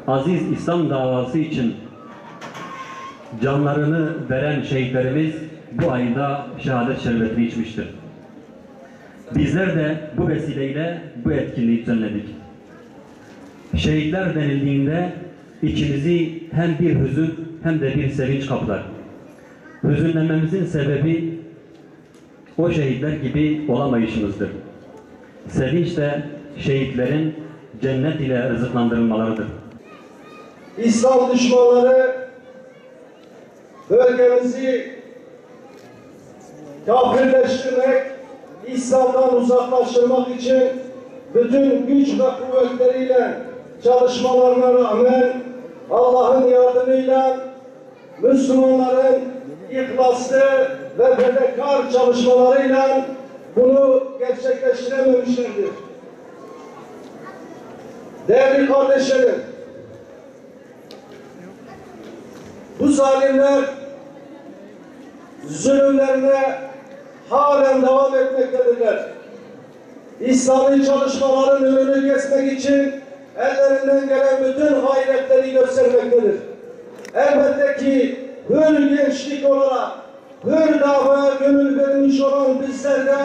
aziz İslam davası için canlarını veren şehitlerimiz bu ayda şehadet şerbetini içmiştir. Bizler de bu vesileyle bu etkinliği düzenledik. Şehitler denildiğinde içimizi hem bir hüzün hem de bir sevinç kaplar. Hüzünlenmemizin sebebi o şehitler gibi olamayışımızdır. Sevinç de şehitlerin cennet ile rızıklandırılmalarıdır. İslam düşmanları bölgemizi kafirleştirmek, İslam'dan uzaklaştırmak için bütün güç ve kuvvetleriyle çalışmalarına rağmen Allah'ın yardımıyla Müslümanların ihlaslı ve fedakar çalışmalarıyla bunu gerçekleştirememişlerdir. Değerli kardeşlerim, bu zalimler zulümlerine halen devam etmektedirler. İslami çalışmaların önünü kesmek için ellerinden gelen bütün gayretleri göstermektedir. Elbette ki hür gençlik olarak, hür davaya gönül vermiş olan bizler de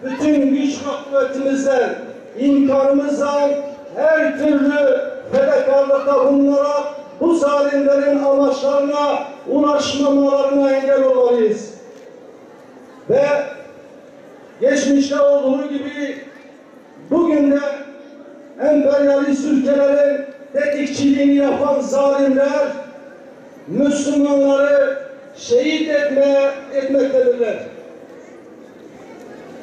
bütün güç ve kuvvetimizden, imkanımızdan her türlü fedakarlıkta bulunarak bu zalimlerin amaçlarına ulaşmamalarına engel olmalıyız. Ve geçmişte olduğu gibi bugün de emperyalist ülkelerin tetikçiliğini yapan zalimler Müslümanları şehit etmektedirler.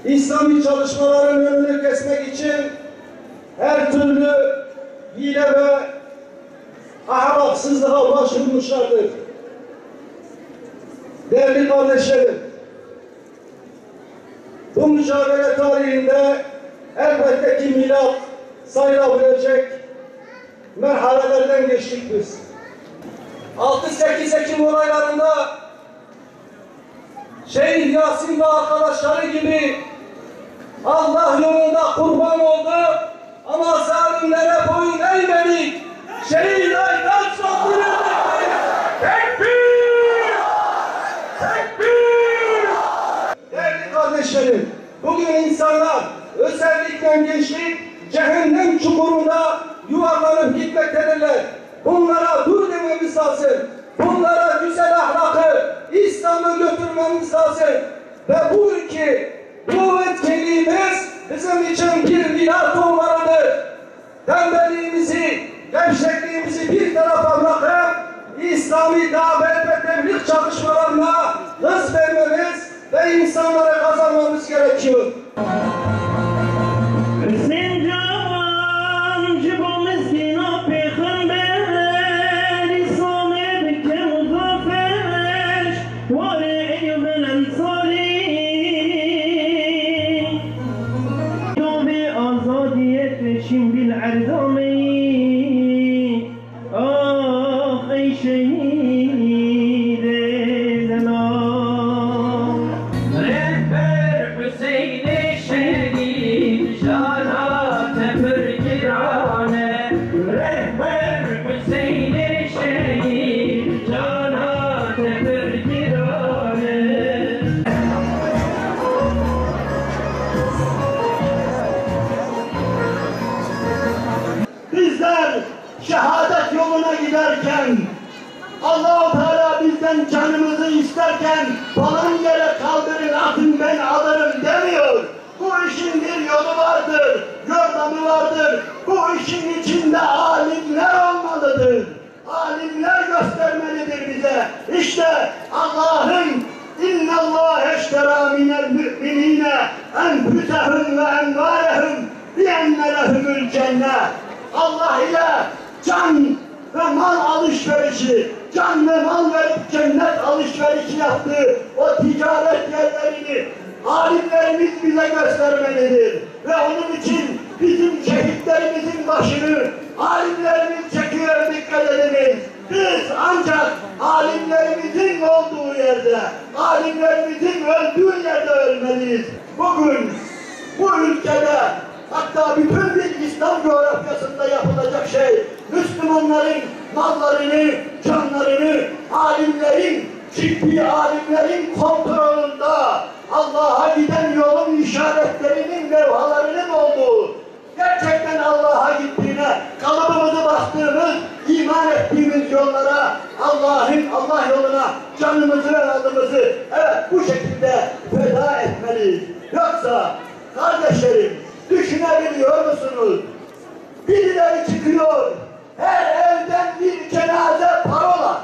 İslami çalışmaların önünü kesmek için her türlü hile ve ahlaksızlığa başvurmuşlardır. Değerli kardeşlerim, bu mücadele tarihinde elbette ki milat sayılabilecek merhalelerden geçtik biz. 6-8 Ekim olaylarında Şehit Yasin ve arkadaşları gibi Allah yolunda kurban oldu ama zalimlere boyun eğmedik. Şehit aydan sokturulduk. Tekbir! Tekbir! Değerli kardeşlerim, bugün insanlar, özellikle gençlik, cehennem çukurunda yuvarlanıp gitmektedirler. Bunlara dur dememiz lazım. Bunlara güzel ahlakı, İslam'ı götürmemiz lazım. Ve bu etkinliğimiz bizim için bir milat olmalıdır. Tembelliğimizi, gevşekliğimizi bir tarafa bırakıp İslami davet ve tebliğ çalışmalarına hız vermemiz ve insanları kazanmamız gerekiyor. Şehadet yoluna giderken, Allah-u Teala bizden canımızı isterken falan yere kaldırın atın ben alırım demiyor. Bu işin bir yolu vardır, yordamı vardır. Bu işin içinde alimler olmalıdır. Alimler göstermelidir bize. İşte Allah'ın اِنَّ اللّٰهَ اشْتَرَى مِنَ الْمُؤْمِنِينَ اَنْفُسَهُمْ وَاَنْوَارَهُمْ بِاَنَّ لَهُمُ الْجَنَّةِ Allah ile can ve mal alışverişi, can ve mal verip cennet alışverişi yaptığı o ticaret yerlerini alimlerimiz bize göstermelidir. Ve onun için bizim şehitlerimizin başını alimlerimiz çekiyor, dikkat ediniz. Biz ancak alimlerimizin olduğu yerde, alimlerimizin öldüğü yerde ölmeliyiz. Bugün bu ülkede hatta bütün bir İslam coğrafyasında yapılacak şey, Müslümanların mallarını, canlarını, alimlerin, ciddi alimlerin kontrolünde Allah'a giden yolun işaretlerinin, levhalarının olduğu, gerçekten Allah'a gittiğine, kalıbımızı bastığımız, iman ettiğimiz yollara, Allah yoluna canımızı ve malımızı evet bu şekilde feda etmeliyiz. Yoksa kardeşlerim, düşünebiliyor musunuz? Birileri çıkıyor, her evden bir cenaze parola.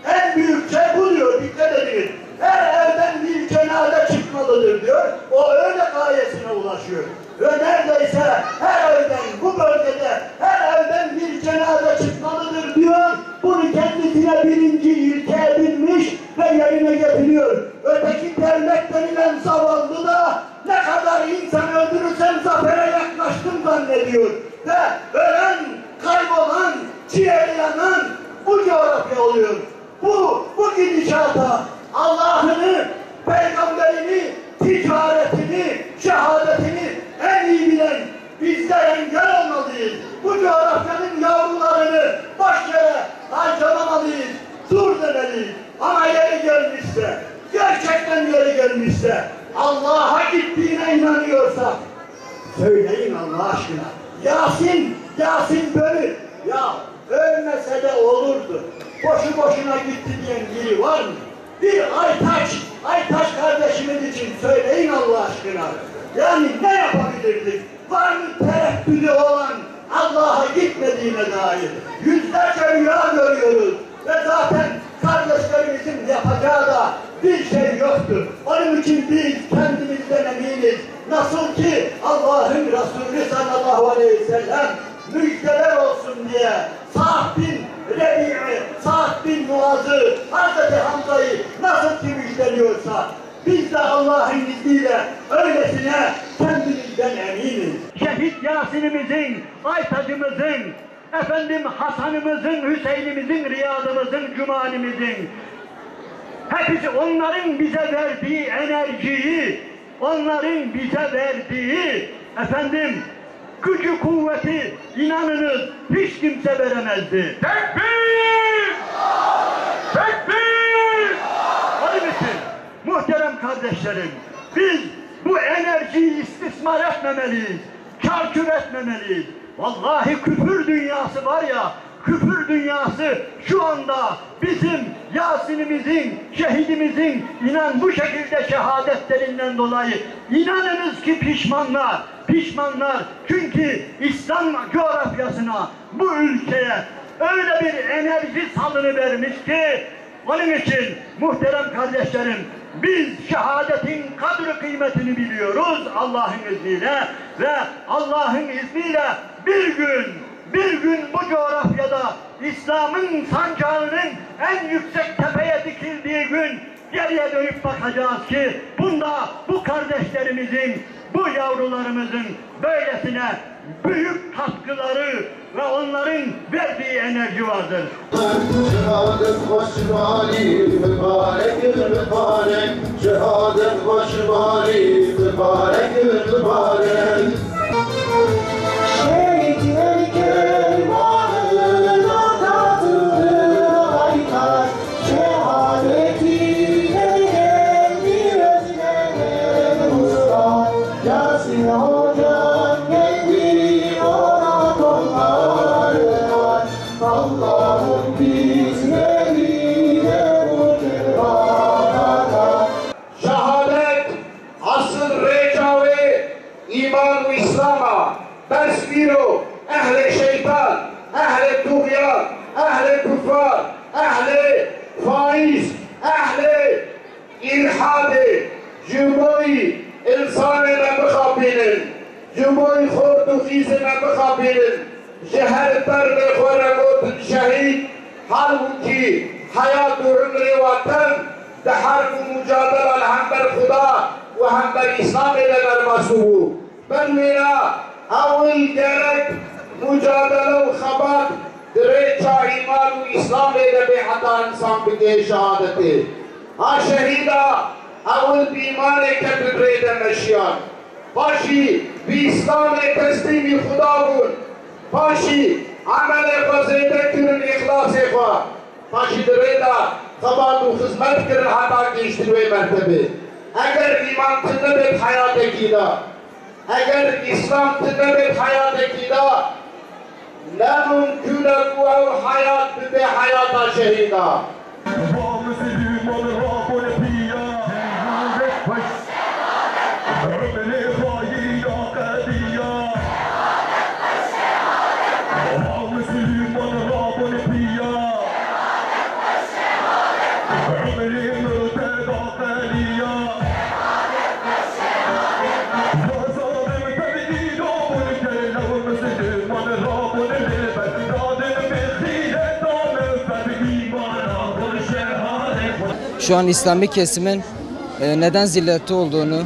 En büyük şey bu diyor, dikkat edin. Her evden bir cenaze çıkmalıdır diyor. O öyle gayesine ulaşıyor. Ve neredeyse her evden, bu bölgede her evden bir cenaze çıkmalıdır diyor. Bunu kendisine birinci ilke edinmiş ve yerine getiriyor. Öteki devlet denilen zavallı da ne kadar insan öldürürsen zafere yaklaştım zannediyor. Ve ölen, kaybolan, ciğeri yanan bu coğrafya oluyor. Bu gidişata Allah'ını, peygamberini, ticaretini, şehadetini en iyi bilen bizler engel olmalıyız. Bu coğrafyanın yavrularını boş yere harcamamalıyız, dur demeliyiz. Ama yeri gelmişse, gerçekten yeri gelmişse, Allah'a gittiğine inanıyorsak, söyleyin Allah aşkına. Yasin böyle, ya ölmese de olurdu. Boşu boşuna gitti diyen biri var mı? Bir Aytaç kardeşimiz için söyleyin Allah aşkına. Yani ne yapabilirdik? Var mı tereddüdü olan Allah'a gitmediğine dair? Yüzlerce rüya görüyoruz ve zaten kardeşlerimizin yapacağı da bir şey yoktur. Onun için biz kendimizden eminiz. Nasıl ki Allah'ın Resulü sallallahu aleyhi ve sellem müjdeler olsun diye Sa'd bin Rebi'i, Sa'd bin Muaz'ı, Hazreti Hamza'yı nasıl ki müjdeliyorsa biz de Allah'ın izniyle öylesine kendimizden eminiz. Şehit Yasin'imizin, Aytacımızın, Hasan'ımızın, Hüseyin'imizin, Riyad'ımızın, Cumali'mizin hepsi onların bize verdiği enerjiyi, onların bize verdiği gücü, kuvveti inanınız hiç kimse veremezdi. Tekbir! Tekbir! Onun için muhterem kardeşlerim, biz bu enerjiyi istismar etmemeliyiz, çarçur etmemeliyiz. Vallahi küfür dünyası var ya, küfür dünyası şu anda bizim Yasin'imizin, şehidimizin inan bu şekilde şehadetlerinden dolayı inanınız ki pişmanlar. Çünkü İslam coğrafyasına, bu ülkeye öyle bir enerji salınıvermiş ki onun için muhterem kardeşlerim biz şehadetin kadri kıymetini biliyoruz Allah'ın izniyle ve Allah'ın izniyle bir gün bu coğrafyada İslam'ın sancağının en yüksek tepeye dikildiği gün geriye dönüp bakacağız ki bunda bu kardeşlerimizin, bu yavrularımızın böylesine büyük katkıları ve onların verdiği enerji vardır. Şehadet başı vali, mübarek, şehadet başı vali, mübarek. Şehitler kervanına katıldı Aytaç, şehadetiyle geldi özlenen usta. Yasin hocam geldi ona kolları var, Allah'ım bizlerine bu cevabına. Şehadet asıl recavi iman-ı İslam'a besmiro ehli şeytan, ehli tuğyan, ehli küfar, ehli faiz, ehli ilhadi, cüboy insanına mukabilin, cüboy khordufizine mukabilin, şehir darbe khoramut şehit, halbuki hayat-ı umri vatan, de harf-ı mücadele hem ber Khuda ve hem ber İslam ile vermasuhu. Ben mina avul gerek mücadele ve khabat direça iman ve İslam ile bir hata insan bide şehadeti. Ha şehida avul bir iman eke bibreyde meşyan. باشی به اسلام تسلیم خدا بود باشی عمل فضیلت کرن اخلاص خوا باشی دردا زبان و خدمت کرن حتی گشتروی مرتبه اگر ایمان تنبت حیات کیدا اگر اسلام تنبت حیات کیدا نممکن کو حیات به حیات شهیدا Şu an İslami kesimin neden zillette olduğunu,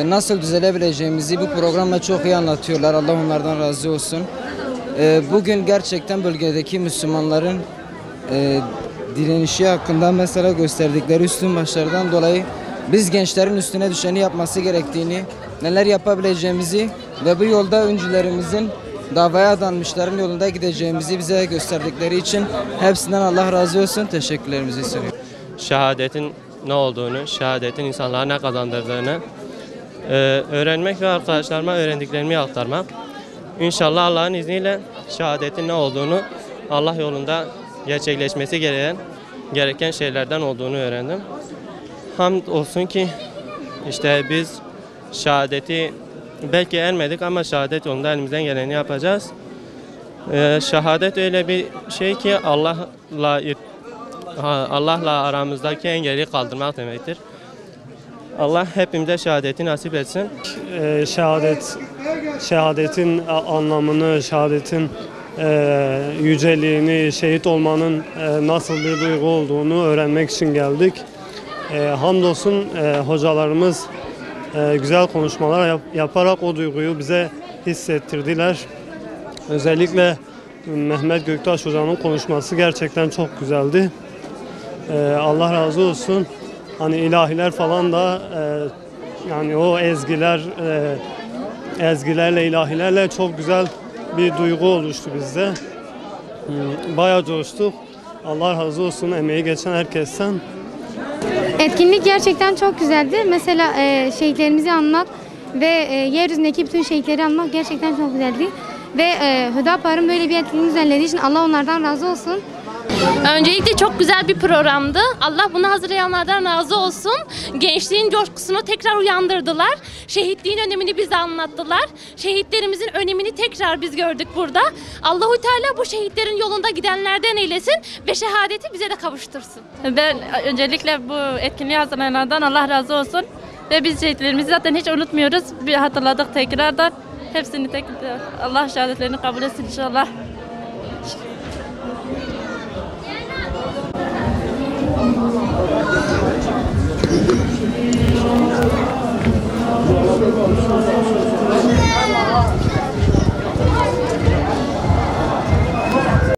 nasıl düzelebileceğimizi bu programla çok iyi anlatıyorlar. Allah onlardan razı olsun. Bugün gerçekten bölgedeki Müslümanların direnişi hakkında mesela gösterdikleri üstün başlardan dolayı biz gençlerin üstüne düşeni yapması gerektiğini, neler yapabileceğimizi ve bu yolda öncülerimizin davaya adanmışların yolunda gideceğimizi bize gösterdikleri için hepsinden Allah razı olsun. Teşekkürlerimizi sunuyorum. Şehadetin ne olduğunu, şehadetin insanlara ne kazandırdığını öğrenmek ve arkadaşlarıma öğrendiklerimi aktarmak. İnşallah Allah'ın izniyle şehadetin ne olduğunu, Allah yolunda gerçekleşmesi gereken şeylerden olduğunu öğrendim. Hamd olsun ki işte biz şehadeti belki ermedik ama şehadet yolunda elimizden geleni yapacağız. Şehadet öyle bir şey ki Allah'la aramızdaki engeli kaldırmak demektir. Allah hepimize şehadeti nasip etsin. Şehadetin anlamını, şehadetin yüceliğini, şehit olmanın nasıl bir duygu olduğunu öğrenmek için geldik. Hamdolsun hocalarımız güzel konuşmalar yaparak o duyguyu bize hissettirdiler. Özellikle Mehmet Göktaş Hoca'nın konuşması gerçekten çok güzeldi. Allah razı olsun. Hani ilahiler falan da yani o ezgilerle, ilahilerle çok güzel bir duygu oluştu bizde. Bayağı coştuk. Allah razı olsun emeği geçen herkesten. Etkinlik gerçekten çok güzeldi. Mesela şehitlerimizi anmak ve yeryüzündeki bütün şehitleri anmak gerçekten çok güzeldi. Ve Hüdapar'ın böyle bir etkinlik düzenlediği için Allah onlardan razı olsun. Öncelikle çok güzel bir programdı. Allah bunu hazırlayanlardan razı olsun. Gençliğin coşkusunu tekrar uyandırdılar. Şehitliğin önemini bize anlattılar. Şehitlerimizin önemini tekrar biz gördük burada. Allahu Teala bu şehitlerin yolunda gidenlerden eylesin ve şehadeti bize de kavuştursun. Ben öncelikle bu etkinliği hazırlayanlardan Allah razı olsun. Ve biz şehitlerimizi zaten hiç unutmuyoruz. Bir hatırladık tekrardan. Hepsini tekrar Allah şehadetlerini kabul etsin inşallah.